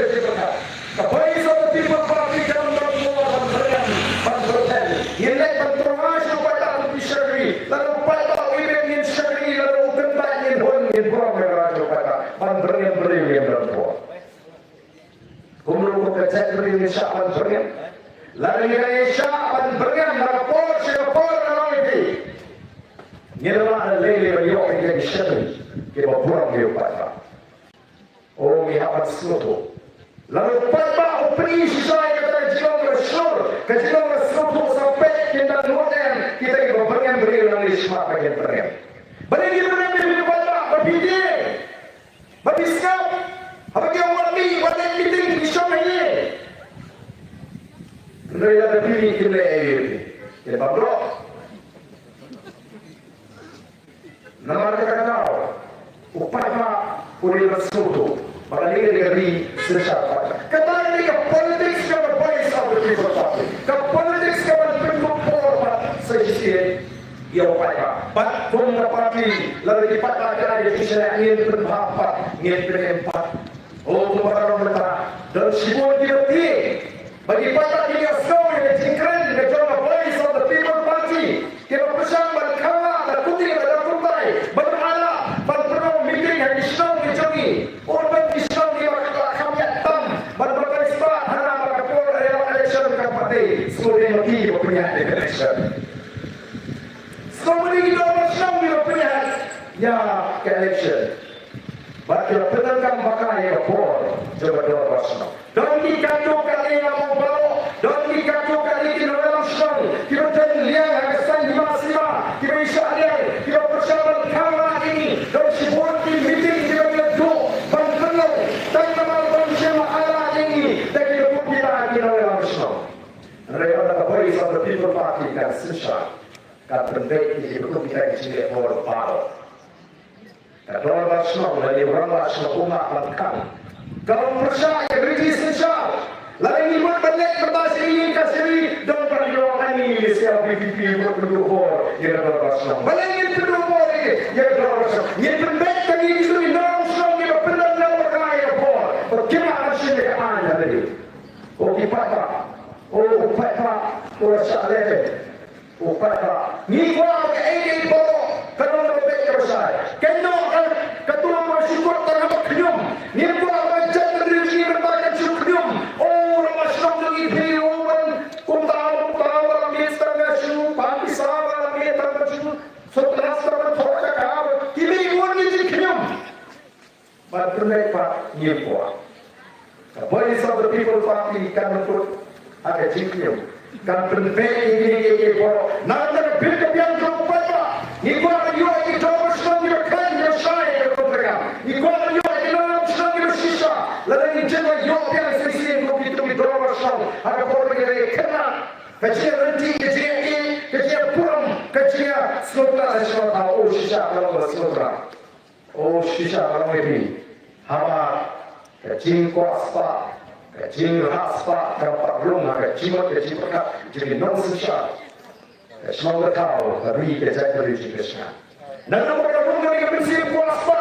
ke berkat. The voice of the people party come from more than Brian, but Britain. Yelek bertermasuk pada Syari, lalu pada Wiben in Syari, lalu Tentang in Hon in Bromerajo pada Brian Brian berbuat. Kumulu ke Cetri Syaban Brian, lalu ini Syaban Brian berapor siapor lagi. Nyerah lele beliau ini Syari, kita berbuat dia pada. Oh, mihabat seluruh. Lalu pada operasi saya kata jilang bersyur, kejilang bersyur sampai kita modern kita juga berian lagi semua bagian berian. Berian kita berian pada berbiji, berbiskap, apa yang mati, pada meeting di sana ini. Mereka berdiri kita kita berdoa. Nama kita tahu, upaya puri bersyur. Maka ini dari sesat. Kata ini ke politik kepada voice of the people party. Ke politik kepada people power sejati ia upaya. Pat pun parti lalu dipat lagi di sini ingin berbahapat, ingin berempat. Oh, orang mereka dan sibuk dirti. Bagi pada dia semua yang jingkran dengan jalan voice of the people party. Kita bersama berkawan dan putih dan putih berala berpenuh meeting hari Islam dijangi. Orang Islam dia kami tam berbagai sebab hana berkapur dalam election kampanye. Semua mati punya election. Semua ini kita Islam dia punya ya ke election. Bagi penentang bakal yang bor coba dua Islam. Dan dikacau kali yang mau bawa, dan dikacau kali kita dalam Islam. Kita jadi liang kesan di masima, kita bisa liang, kita bersama kawan ini dan sebuah meeting kita berdua berpenuh dan membangun semua Allah ini dan kita kita dalam Islam. Mereka ada voice of the people party kan susah, kan penting ini betul kita sini mau bawa. Kalau Islam dari orang Islam umat makan. Kalau percaya religius Islam, lain ini berbalik bertasi ingin kasih dan perjuangan ini siapa PPP berdua yang dalam Islam. Balik ini berdua ini yang dalam Islam. Yang penting tadi itu di dalam Islam dia benar dalam kaya bor. Bagaimana sih dia ada tadi? Oh kita, oh kita, oh saleh, oh kita. Ni gua ke ini bor. Kalau lebih besar, kena ketua bersyukur terhadap kenyum. Ni gua baca diri berbagai syukur. Oh, Rasulullah lagi diuman, kumtahu mister ngasih, pagi sahabat lagi termasuk. Setelah termasuk kau, kini gua ni kenyum. Berkenai pak ni gua. Voice of the people party kan untuk ada kenyum. Kan penting ini gua. Nanti bila yang jumpa. Igual yo que todos estão de bacana, sai do programa. Igual yo que não estão de shisha. Lá dentro de yo penso assim, como que tu me drogas são. Agora que ele cana, que tinha antigo, que tinha puram, que tinha slotra, slotra, o shisha, não slotra. O shisha não é bem. Hama, que tinha costa, que tinha raspa, que pagluma, que tinha perkat, jadi não shisha. Semua tahu, tapi kita jadi Krishna. Dan mereka pun mereka bersih puasa